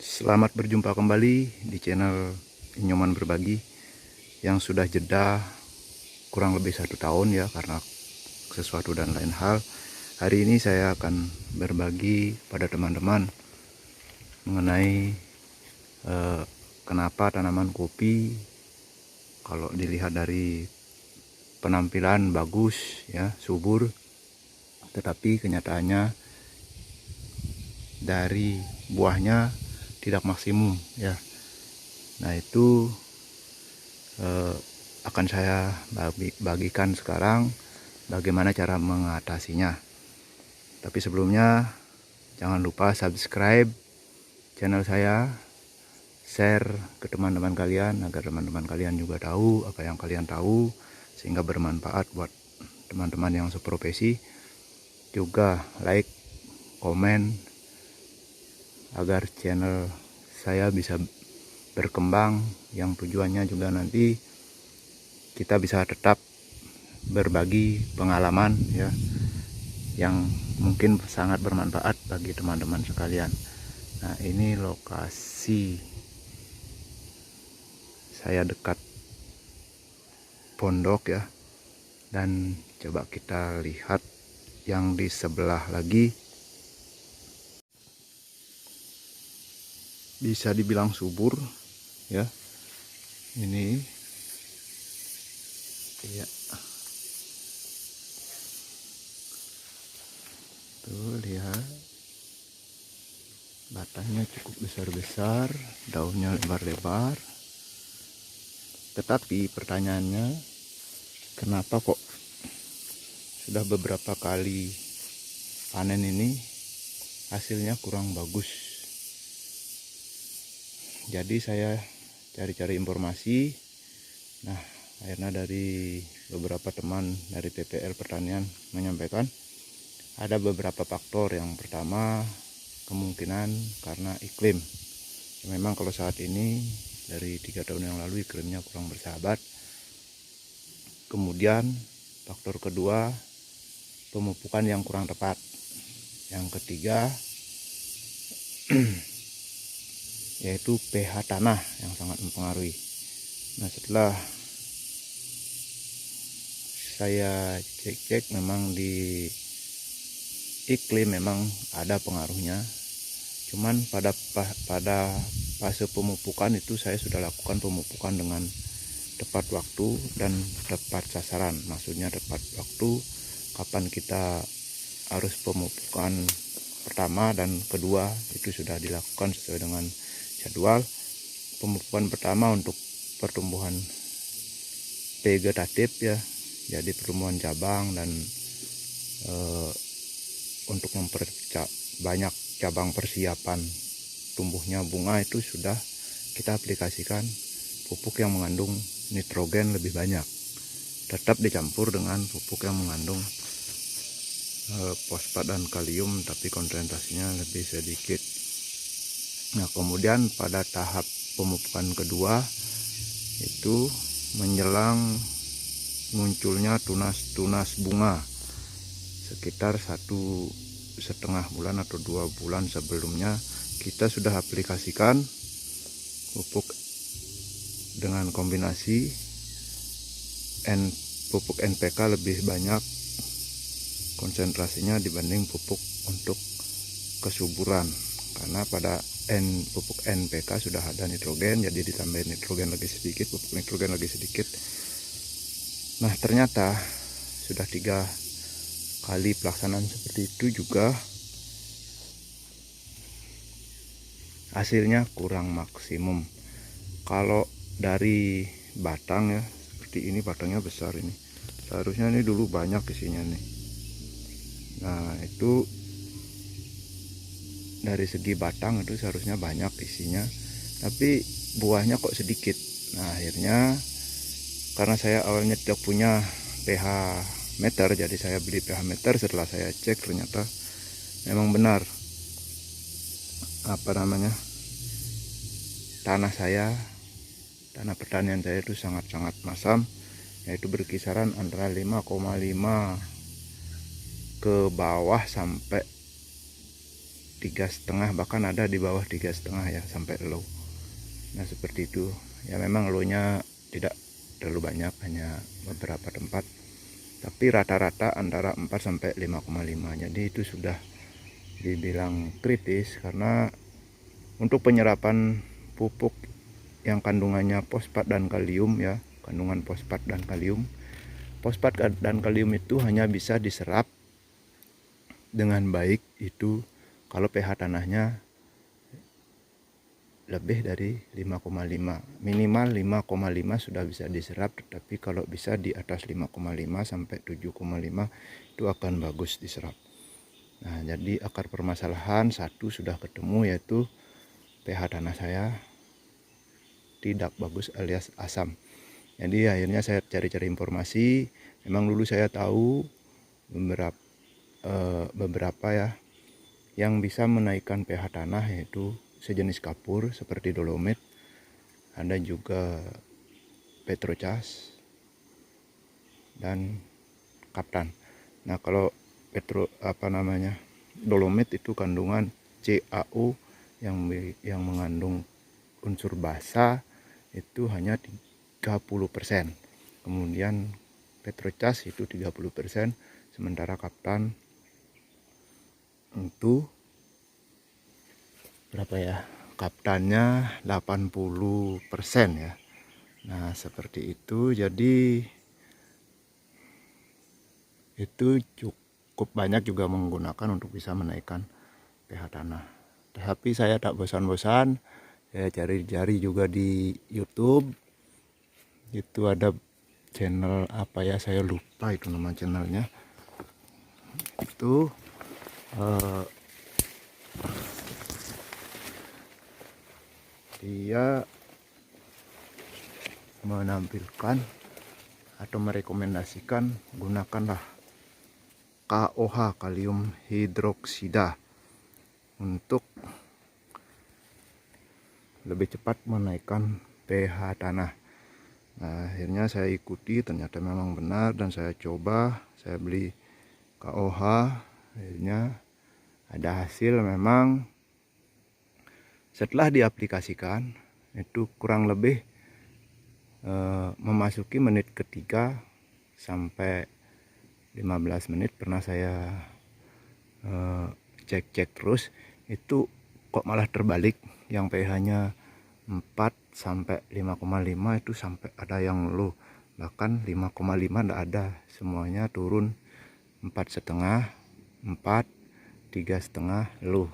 Selamat berjumpa kembali di channel Nyoman Berbagi yang sudah jeda kurang lebih 1 tahun ya karena sesuatu dan lain hal. Hari ini saya akan berbagi pada teman-teman mengenai kenapa tanaman kopi kalau dilihat dari penampilan bagus ya, subur, tetapi kenyataannya dari buahnya tidak maksimum ya. Nah itu akan saya bagikan sekarang bagaimana cara mengatasinya. Tapi sebelumnya jangan lupa subscribe channel saya, share ke teman-teman kalian agar teman-teman kalian juga tahu apa yang kalian tahu sehingga bermanfaat buat teman-teman yang seprofesi. Juga like, komen agar channel saya bisa berkembang, yang tujuannya juga nanti kita bisa tetap berbagi pengalaman ya yang mungkin sangat bermanfaat bagi teman-teman sekalian. Nah ini lokasi saya dekat pondok ya, dan coba kita lihat yang di sebelah lagi. Bisa dibilang subur ya, ini ya tuh lihat, batangnya cukup besar-besar, daunnya lebar-lebar. Tetapi pertanyaannya, kenapa kok sudah beberapa kali panen ini hasilnya kurang bagus? Jadi saya cari-cari informasi. Nah akhirnya dari beberapa teman dari PPL Pertanian menyampaikan ada beberapa faktor. Yang pertama, kemungkinan karena iklim. Memang kalau saat ini dari 3 tahun yang lalu iklimnya kurang bersahabat. Kemudian faktor kedua, pemupukan yang kurang tepat. Yang ketiga yaitu pH tanah yang sangat mempengaruhi. Nah setelah saya cek-cek, memang di iklim memang ada pengaruhnya. Cuman pada fase pemupukan itu saya sudah lakukan pemupukan dengan tepat waktu dan tepat sasaran. Maksudnya tepat waktu kapan kita harus pemupukan pertama dan kedua itu sudah dilakukan sesuai dengan jadwal. Pemupukan pertama untuk pertumbuhan vegetatif ya, jadi pertumbuhan cabang dan untuk memperbanyak cabang persiapan tumbuhnya bunga itu sudah kita aplikasikan pupuk yang mengandung nitrogen lebih banyak, tetap dicampur dengan pupuk yang mengandung fosfat dan kalium tapi konsentrasinya lebih sedikit. Nah kemudian pada tahap pemupukan kedua itu menjelang munculnya tunas-tunas bunga, sekitar 1,5 bulan atau 2 bulan sebelumnya kita sudah aplikasikan pupuk dengan kombinasi pupuk NPK lebih banyak konsentrasinya dibanding pupuk untuk kesuburan, karena pada pupuk NPK sudah ada nitrogen, jadi ditambahin nitrogen lagi sedikit, pupuk nitrogen lagi sedikit. Nah ternyata sudah 3 kali pelaksanaan seperti itu juga hasilnya kurang maksimum. Kalau dari batang ya seperti ini, batangnya besar ini, seharusnya ini dulu banyak isinya nih. Nah itu dari segi batang itu seharusnya banyak isinya, tapi buahnya kok sedikit. Nah akhirnya karena saya awalnya tidak punya pH meter, jadi saya beli pH meter. Setelah saya cek ternyata memang benar tanah saya, tanah pertanian saya itu sangat-sangat masam, yaitu berkisaran antara 5,5 ke bawah sampai 3,5, bahkan ada di bawah 3,5 ya, sampai low. Nah seperti itu ya, memang low-nya tidak terlalu banyak, hanya beberapa tempat, tapi rata-rata antara 4 sampai 5,5. Jadi itu sudah dibilang kritis, karena untuk penyerapan pupuk yang kandungannya fosfat dan kalium ya, kandungan fosfat dan kalium. Fosfat dan kalium itu hanya bisa diserap dengan baik itu kalau pH tanahnya lebih dari 5,5, minimal 5,5 sudah bisa diserap, tetapi kalau bisa di atas 5,5 sampai 7,5 itu akan bagus diserap. Nah jadi akar permasalahan satu sudah ketemu, yaitu pH tanah saya tidak bagus alias asam. Jadi akhirnya saya cari-cari informasi. Memang dulu saya tahu beberapa ya yang bisa menaikkan pH tanah, yaitu sejenis kapur seperti dolomit, ada juga petrocas dan kaptan. Nah kalau dolomit itu kandungan CaO yang mengandung unsur basa itu hanya 30%. Kemudian petrocas itu 30%, sementara kaptan itu berapa ya? Kaptannya 80% ya. Nah, seperti itu. Jadi itu cukup banyak juga menggunakan untuk bisa menaikkan pH tanah. Tapi saya tak bosan-bosan, saya cari-cari juga di YouTube. Itu ada channel apa ya, saya lupa itu nama channelnya. Itu dia menampilkan atau merekomendasikan gunakanlah KOH, kalium hidroksida, untuk lebih cepat menaikkan pH tanah. Nah, akhirnya saya ikuti, ternyata memang benar, dan saya coba, saya beli KOH, akhirnya ada hasil. Memang setelah diaplikasikan itu kurang lebih memasuki menit ketiga sampai 15 menit pernah saya cek terus, itu kok malah terbalik, yang pH-nya 4 sampai 5,5 itu sampai ada yang low, bahkan 5,5 tidak ada, semuanya turun 4,5, 4, 3,5 low.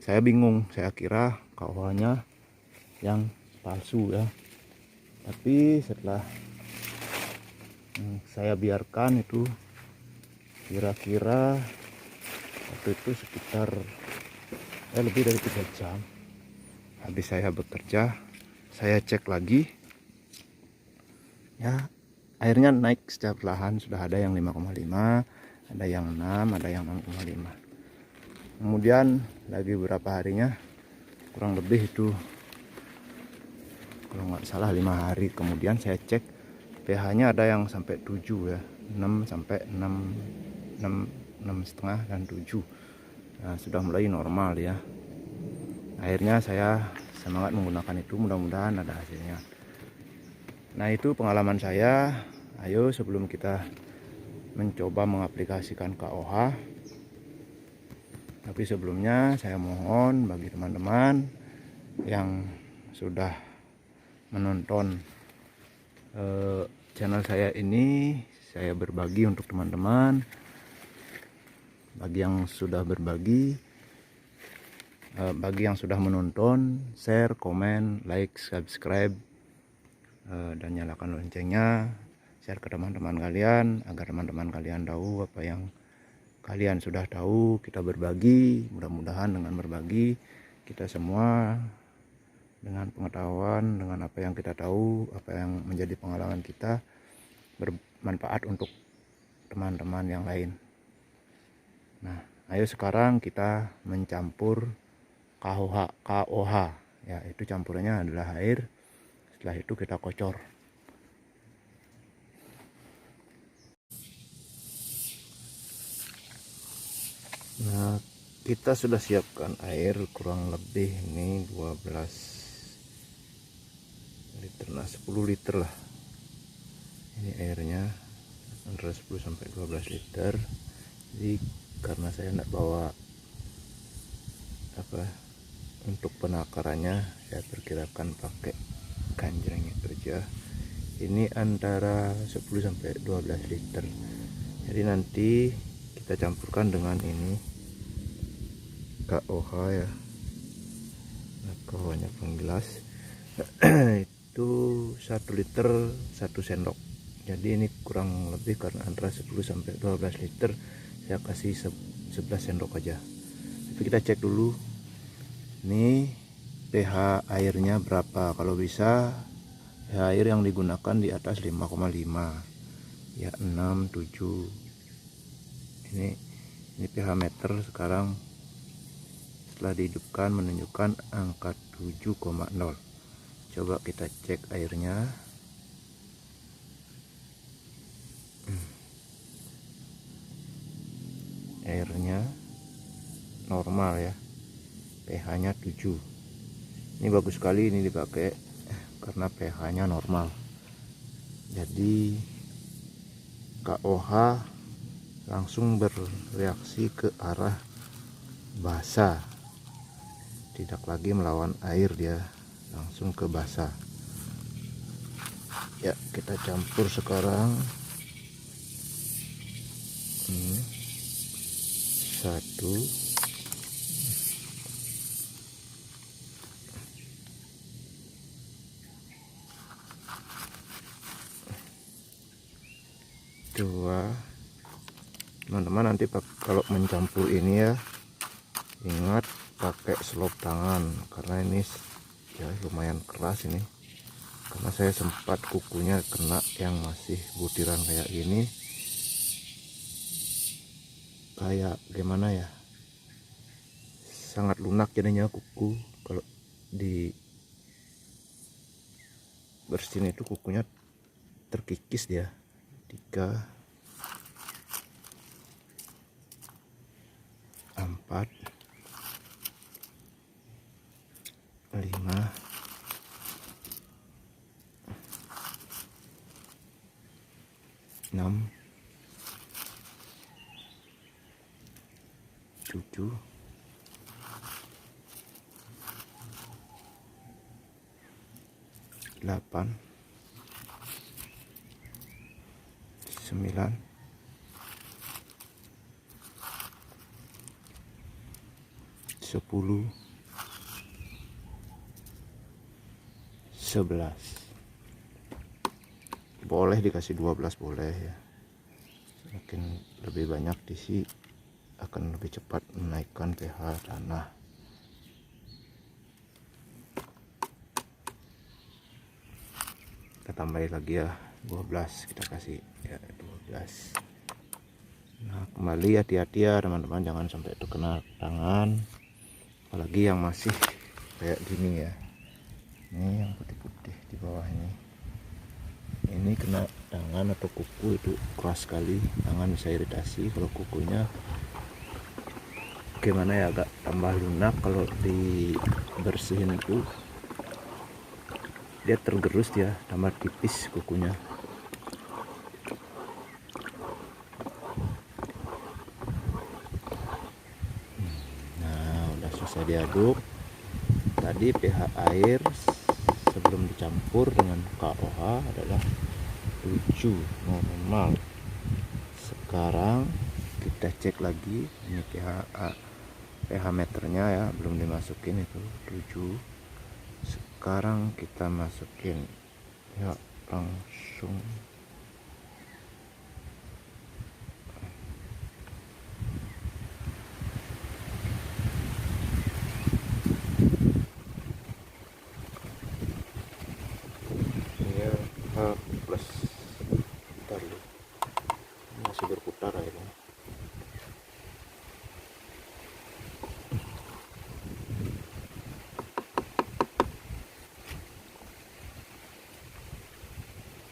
Saya bingung, saya kira KOH-nya yang palsu ya. Tapi setelah saya biarkan itu, kira-kira waktu itu sekitar lebih dari 3 jam habis saya bekerja, saya cek lagi ya, airnya naik secara perlahan. Sudah ada yang 5,5, ada yang 6, ada yang 6,5. Kemudian lagi beberapa harinya, kurang lebih itu kalau nggak salah 5 hari kemudian, saya cek pH-nya ada yang sampai 7 ya, 6 sampai 6,5 dan 7. Nah, sudah mulai normal ya. Akhirnya saya semangat menggunakan itu, mudah-mudahan ada hasilnya. Nah, itu pengalaman saya. Ayo sebelum kita mencoba mengaplikasikan KOH, tapi sebelumnya saya mohon bagi teman-teman yang sudah menonton channel saya ini, saya berbagi untuk teman-teman. Bagi yang sudah berbagi, bagi yang sudah menonton, share, komen, like, subscribe, dan nyalakan loncengnya, share ke teman-teman kalian agar teman-teman kalian tahu apa yang kalian sudah tahu. Kita berbagi, mudah-mudahan dengan berbagi kita semua dengan pengetahuan, dengan apa yang kita tahu, apa yang menjadi pengalaman kita, bermanfaat untuk teman-teman yang lain. Nah, ayo sekarang kita mencampur KOH ya, itu campurannya adalah air. Setelah itu kita kocor. Nah, kita sudah siapkan air kurang lebih ini 12 liter, nah 10 liter lah ini airnya, antara 10 sampai 12 liter. Jadi karena saya tidak bawa untuk penakarannya, saya perkirakan pakai kanjeng itu aja. Ini antara 10 sampai 12 liter. Jadi nanti kita campurkan dengan ini KOH ya, KOH nya penggilas. Itu 1 liter 1 sendok. Jadi ini kurang lebih, karena antara 10 sampai 12 liter, saya kasih 11 sendok aja. Tapi kita cek dulu ini pH airnya berapa. Kalau bisa pH air yang digunakan di atas 5,5 ya, 6, 7. Ini pH meter sekarang setelah dihidupkan menunjukkan angka 7,0. Coba kita cek airnya. Airnya normal ya, pH nya 7. Ini bagus sekali ini dipakai karena pH nya normal. Jadi KOH langsung bereaksi ke arah basah, tidak lagi melawan air, dia langsung ke basah ya. Kita campur sekarang. Ini 1, 2. Teman-teman nanti kalau mencampur ini ya, ingat pakai selop tangan, karena ini ya lumayan keras ini, karena saya sempat kukunya kena yang masih butiran kayak gini. Kayak gimana ya, sangat lunak jadinya kuku. Kalau di bersihin itu kukunya terkikis dia. 3, 4, 5, 6, 7, 8, 9, 10, 11. Boleh dikasih 12, boleh ya. Semakin lebih banyak diisi akan lebih cepat menaikkan pH tanah. Kita tambahin lagi ya, 12 kita kasih ya, 12. Nah, kembali hati-hati ya teman-teman, jangan sampai terkena tangan, apalagi yang masih kayak gini ya. Ini yang putih-putih di bawah ini kena tangan atau kuku itu keras sekali, tangan bisa iritasi. Kalau kukunya gimana ya, agak tambah lunak, kalau dibersihin itu dia tergerus, dia tambah tipis kukunya. Nah, udah selesai diaduk. Tadi pH air sebelum dicampur dengan KOH adalah 7 normal. Sekarang kita cek lagi ini pH meternya ya, belum dimasukin itu 7. Sekarang kita masukin ya, langsung ya, plus. Bentar dulu, masih berputar airnya.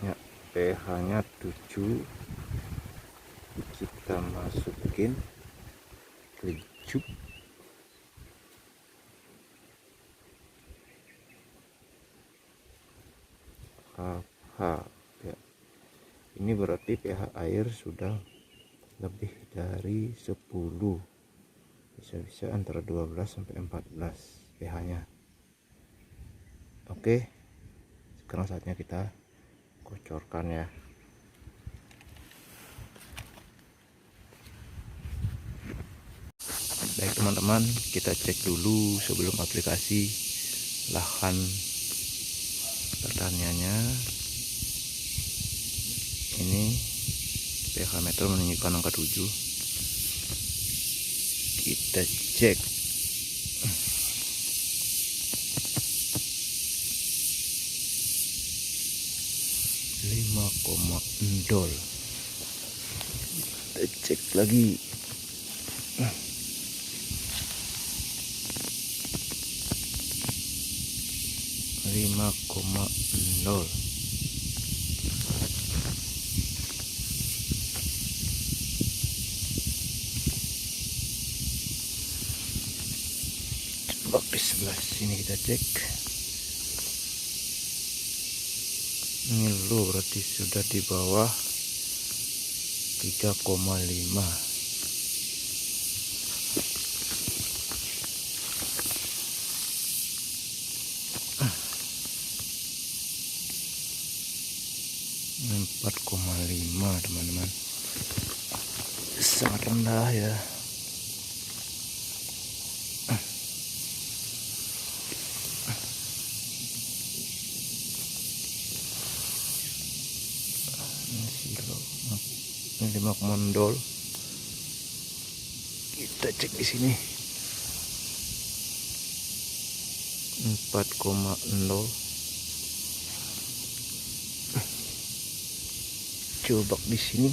Ya, pH nya 7. Kita masukin 7. pH ya. Ini berarti pH air sudah lebih dari 10, bisa-bisa antara 12 sampai 14 pH nya. Oke, sekarang saatnya kita kocorkan ya. Baik teman-teman, kita cek dulu sebelum aplikasi lahan pertaniannya. Ini pH meter menunjukkan angka 7. Kita cek. Lima koma endol. Kita cek lagi. 5,0. Coba di sebelah sini kita cek. Ini low, berarti sudah di bawah 3,5. Ini 4,5 teman-teman, sangat rendah ya. Ini 5 komandol. Kita cek di sini 4,0. Coba di sini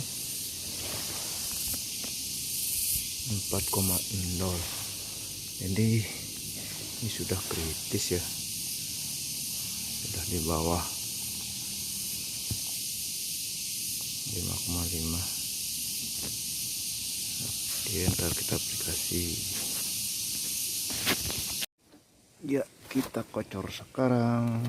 4,0. Jadi ini sudah kritis ya, sudah di bawah 5,5. Oke, ntar kita aplikasi ya, kita kocor sekarang.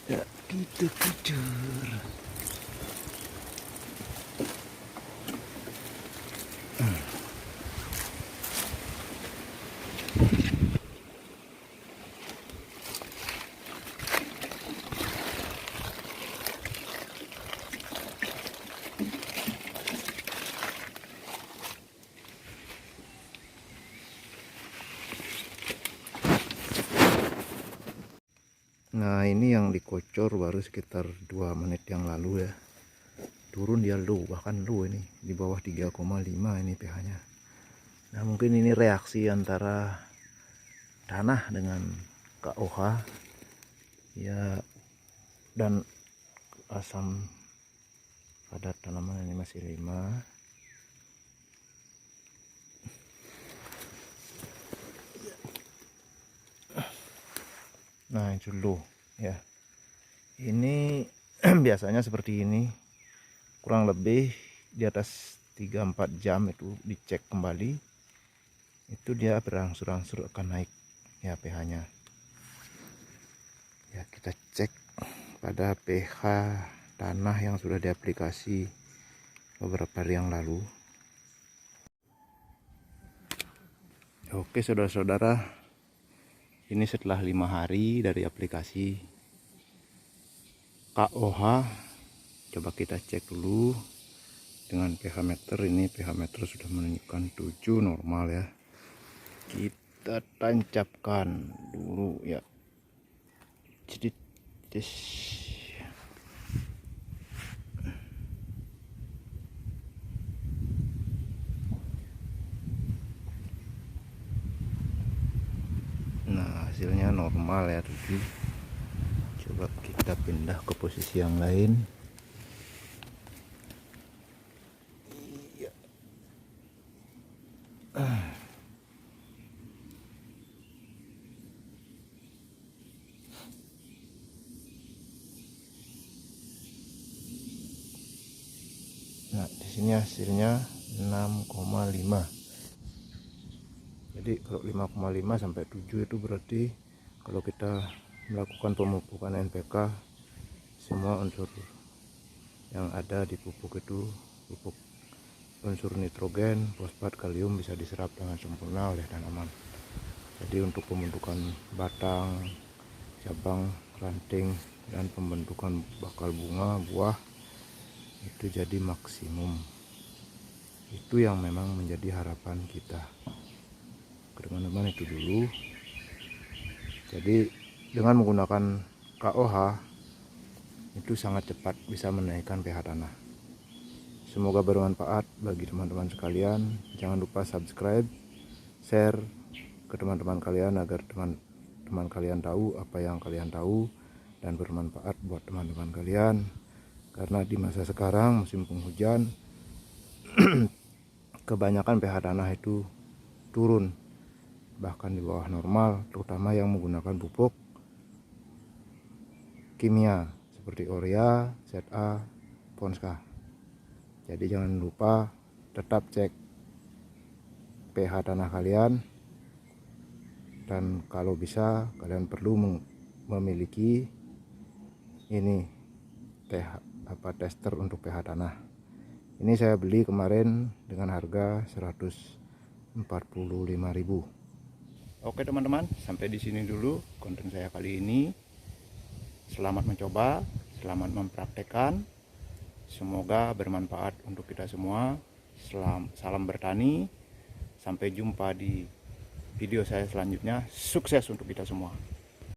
Ya, kita kocor. Nah, ini yang dikocor baru sekitar 2 menit yang lalu ya. Turun dia low, bahkan low ini di bawah 3,5 ini pH nya. Nah, mungkin ini reaksi antara tanah dengan KOH ya, dan asam pada tanaman ini masih 5. Nah, itu low ya. Ini biasanya seperti ini, kurang lebih di atas 3-4 jam itu dicek kembali, itu dia berangsur-angsur akan naik ya pH nya ya. Kita cek pada pH tanah yang sudah diaplikasi beberapa hari yang lalu. Oke saudara-saudara, ini setelah 5 hari dari aplikasi KOH. Coba kita cek dulu dengan pH meter. Ini pH meter sudah menunjukkan 7 normal ya. Kita tancapkan dulu ya. Jadi nah, hasilnya normal ya 7. Coba kita pindah ke posisi yang lain. Iya. Nah, di sini hasilnya 6,5. Jadi kalau 5,5 sampai 7 itu berarti kalau kita melakukan pemupukan NPK, semua unsur yang ada di pupuk itu, pupuk unsur nitrogen, fosfat, kalium bisa diserap dengan sempurna oleh tanaman. Jadi untuk pembentukan batang, cabang, ranting, dan pembentukan bakal bunga, buah itu jadi maksimum. Itu yang memang menjadi harapan kita. Teman-teman, itu dulu. Jadi dengan menggunakan KOH itu sangat cepat bisa menaikkan pH tanah. Semoga bermanfaat bagi teman-teman sekalian. Jangan lupa subscribe, share ke teman-teman kalian agar teman-teman kalian tahu apa yang kalian tahu dan bermanfaat buat teman-teman kalian. Karena di masa sekarang musim penghujan kebanyakan pH tanah itu turun, bahkan di bawah normal, terutama yang menggunakan pupuk kimia seperti urea, ZA, Ponska. Jadi jangan lupa tetap cek pH tanah kalian, dan kalau bisa kalian perlu memiliki ini pH tester untuk pH tanah. Ini saya beli kemarin dengan harga 145.000. Oke teman-teman, sampai di sini dulu konten saya kali ini. Selamat mencoba, selamat mempraktekkan. Semoga bermanfaat untuk kita semua. Salam bertani. Sampai jumpa di video saya selanjutnya. Sukses untuk kita semua.